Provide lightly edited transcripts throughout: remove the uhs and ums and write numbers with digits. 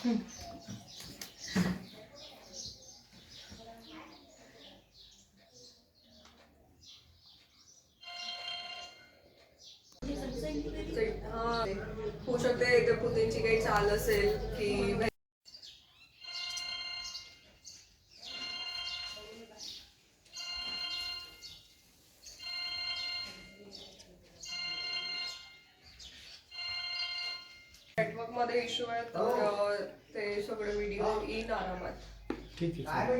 होऊ शकते इथे पुतींची काही चाल असेल की नेटवर्क मध्ये इश्यू आहे तर ते सगळे व्हिडिओ येईल आरामात. ठीक आहे.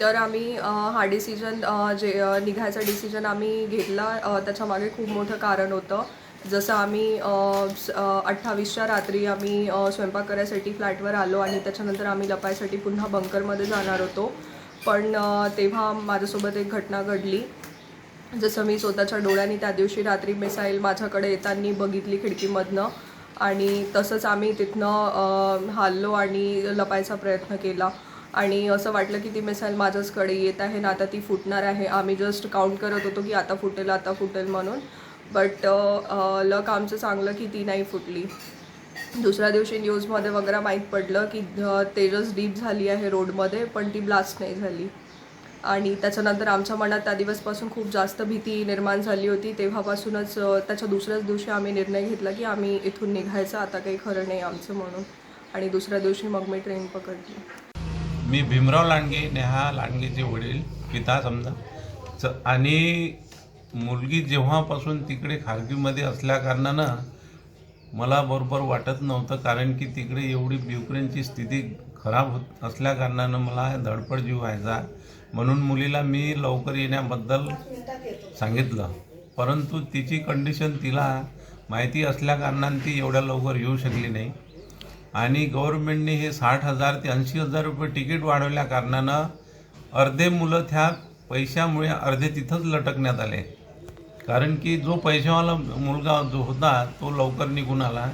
तर आम्ही हा डिसिजन जे निघायचा डिसिजन आम्ही घेतला त्याच्यामागे खूप मोठं कारण होतं. जसं आम्ही 28च्या रात्री आम्ही स्वयंपाक करायसाठी फ्लॅटवर आलो आणि त्याच्यानंतर आम्ही लपायसाठी पुन्हा बंकरमध्ये जाणार होतो. पण तेव्हा माझ्यासोबत एक घटना घडली. जसं मी स्वतःच्या डोळ्यांनी त्या दिवशी रात्री मिसाईल माझ्याकडे येताना बघितली खिडकीमधनं आणि तसंच आम्ही तिथनं हललो आणि लपायचा प्रयत्न केला आणि असं वाटलं की ती मिसाईल माझ्याचकडे येत आहे ना आता ती फुटणार आहे. आम्ही जस्ट काउंट करत होतो की आता फुटेल म्हणून. बट लक आमचं चांगलं की ती नाही फुटली. दुसऱ्या दिवशी न्यूजमध्ये वगैरे माहीत पडलं की तेजस डीप झाली आहे रोडमध्ये पण ती ब्लास्ट नाही झाली. आणि त्याच्यानंतर आमच्या मनात त्या दिवसपासून खूप जास्त भीती निर्माण झाली होती. तेव्हापासूनच त्याच्या दुसऱ्याच दिवशी आम्ही निर्णय घेतला की आम्ही इथून निघायचं आता काही खरं नाही आमचं म्हणून. आणि दुसऱ्या दिवशी मग मी ट्रेन पकडली. मी भीमराव लांडगे, नेहा लांडगेचे वडील, पिता समजा. आणि मुलगी जेव्हापासून तिकडे खारकीमध्ये असल्याकारणानं मला बरोबर वाटत नव्हतं, कारण की तिकडे एवढी युक्रेनची स्थिती खराब होत असल्याकारणानं मला धडपड जीव व्हायचा. म्हणून मुलीला मी लवकर येण्याबद्दल सांगितलं, परंतु तिची कंडिशन तिला माहिती असल्याकारणानं ती एवढ्या लवकर येऊ शकली नाही. आणि गव्हर्नमेंटने हे 60,000 ते 80,000 रुपये तिकीट वाढवल्या कारणानं अर्धे मुलं त्या पैशामुळे अर्धे तिथंच लटकण्यात आले. कारण की जो पैशावाला मुलगा जो होता तो लवकर निघून आला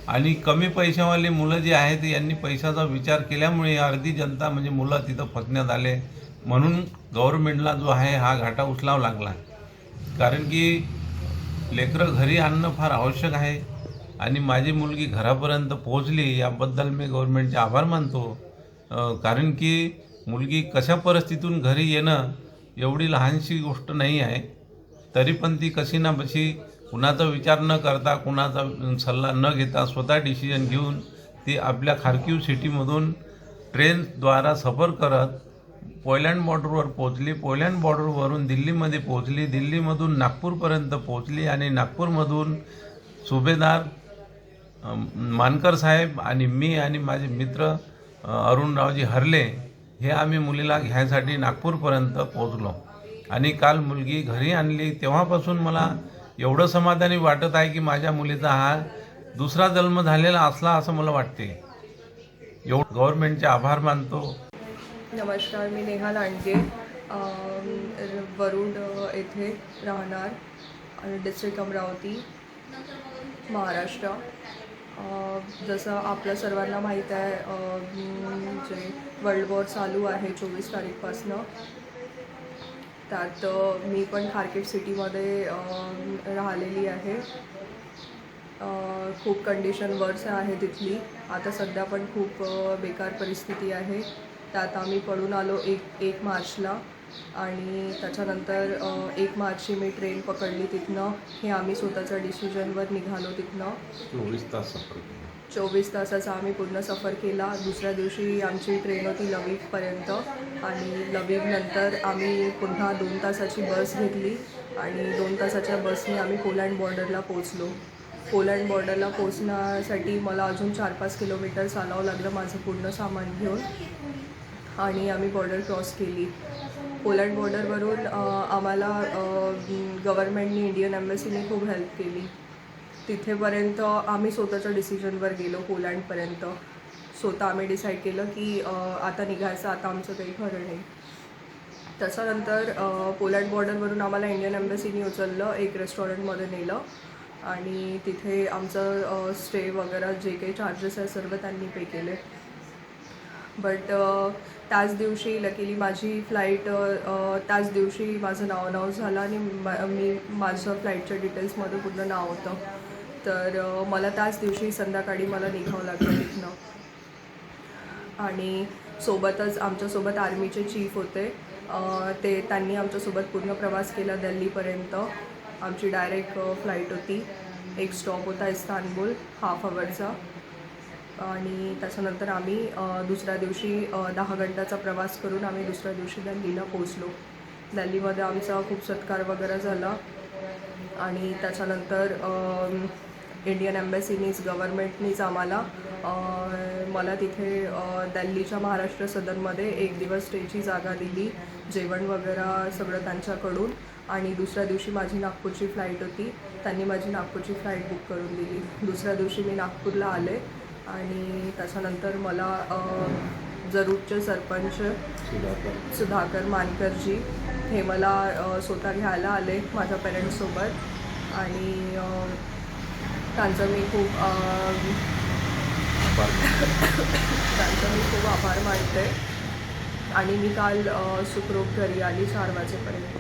आणि कमी पैशावाले मुलं जे आहेत यांनी पैशाचा विचार केल्यामुळे अर्धी जनता म्हणजे मुलं तिथं फसण्यात आले. म्हणून गव्हर्नमेंटला जो आहे हा घाटा उचलावा लागला. कारण की लेकरं घरी आणणं फार आवश्यक आहे आणि माझी मुलगी घरापर्यंत पोहोचली याबद्दल मी गव्हर्नमेंटचे आभार मानतो. कारण की मुलगी कशा परिस्थितीतून घरी येणं एवढी लहानशी गोष्ट नाही आहे. तरी पण ती कशी ना कशी कुणाचा विचार न करता कुणाचा सल्ला न घेता स्वतः डिसिजन घेऊन ती आपल्या खार्किव सिटीमधून ट्रेनद्वारा सफर करत पोलंड बॉर्डरवर पोहोचली. पोलंड बॉर्डरवरून दिल्लीमध्ये पोहोचली. दिल्लीमधून नागपूरपर्यंत पोहोचली आणि नागपूरमधून सुभेदार मानकर साहेब आणि मी आणि माझे मित्र अरुणरावजी हरले हे आम्ही मुलीला घ्यायसाठी नागपूरपर्यंत पोहोचलो. आणि काल मुलगी घरी आणली. तेव्हापासून मला एवढं समाधानी वाटत आहे की माझ्या मुलीचा हा दुसरा जन्म झालेला असला असं मला वाटते. एवढं गव्हर्नमेंटचे आभार मानतो. नमस्कार, मी नेहा लांडगे, वरुड येथे राहणार, डिस्ट्रिक्ट अमरावती, महाराष्ट्र. जसं आपल्या सर्वांना माहीत आहे जे वर्ल्ड वॉर चालू आहे 24 तारीखपासनं, त्यात मी पण खार्किव सिटीमध्ये राहिलेली आहे. खूप कंडिशन वर्स आहे तिथली. आता सध्या पण खूप बेकार परिस्थिती आहे. त्यात आम्ही पळून आलो 1 मार्चला आणि त्याच्यानंतर 1 मार्चची मी ट्रेन पकडली तिथनं. हे आम्ही स्वतःच्या डिसिजनवर निघालो तिथनं. 24 तास सफर केला. 24 तासाचा आम्ही पूर्ण सफर केला. दुसऱ्या दिवशी आमची ट्रेन होती लवीवपर्यंत आणि लवीवनंतर आम्ही पुन्हा 2 तासाची बस घेतली आणि 2 तासाच्या बसने आम्ही पोलंड बॉर्डरला पोचलो. पोलंड बॉर्डरला पोचण्यासाठी मला अजून 4-5 किलोमीटर चालावं लागलं माझं पूर्ण सामान घेऊन आणि आम्ही बॉर्डर क्रॉस केली. पोलंड बॉर्डरवरून आम्हाला गव्हर्नमेंटनी, इंडियन एम्बसीने खूप हेल्प केली. तिथेपर्यंत आम्ही स्वतःच्या डिसिजनवर गेलो. पोलंडपर्यंत स्वतः आम्ही डिसाईड केलं की आता निघायचं, आता आमचं काही खरं नाही. त्याच्यानंतर पोलंड बॉर्डरवरून आम्हाला इंडियन एम्बसीने उचललं, एक रेस्टॉरंटमध्ये नेलं आणि तिथे आमचं स्टे वगैरे जे काही चार्जेस आहे सर्व त्यांनी पे केले. बट त्याच दिवशी लकीली माझी फ्लाईट त्याच दिवशी माझं नाव अनाऊन्स झालं आणि मी माझं फ्लाईटच्या डिटेल्समध्ये पूर्ण नाव होतं. तर मला त्याच दिवशी संध्याकाळी मला निघावं लागलं तिथनं. आणि सोबतच आमच्यासोबत आर्मीचे चीफ होते. त्यांनी आमच्यासोबत पूर्ण प्रवास केला दिल्लीपर्यंत. आमची डायरेक्ट फ्लाईट होती. एक स्टॉप होता इस्तानबुल, हाफ अवरचा. आणि त्याच्यानंतर आम्ही दुसऱ्या दिवशी 10 घंट्याचा प्रवास करून आम्ही दुसऱ्या दिवशी दिल्लीला पोचलो. दिल्लीमध्ये आमचा खूप सत्कार वगैरे झाला आणि त्याच्यानंतर इंडियन एम्बसीनीच, गव्हर्नमेंटनीच मला तिथे दिल्लीच्या महाराष्ट्र सदनमध्ये 1 दिवस स्टेची जागा दिली, जेवण वगैरे सगळं त्यांच्याकडून. आणि दुसऱ्या दिवशी माझी नागपूरची फ्लाईट होती. त्यांनी माझी नागपूरची फ्लाईट बुक करून दिली. दुसऱ्या दिवशी मी नागपूरला आले आणि त्याच्यानंतर मला जरूरचे सरपंच सुधाकर मानकरजी हे मला स्वतः घ्यायला आले माझ्या पेरेंट्ससोबत आणि त्यांचं मी खूप आभार मानते. आणि मी काल सुखरूप घरी आली 4 वाजेपर्यंत.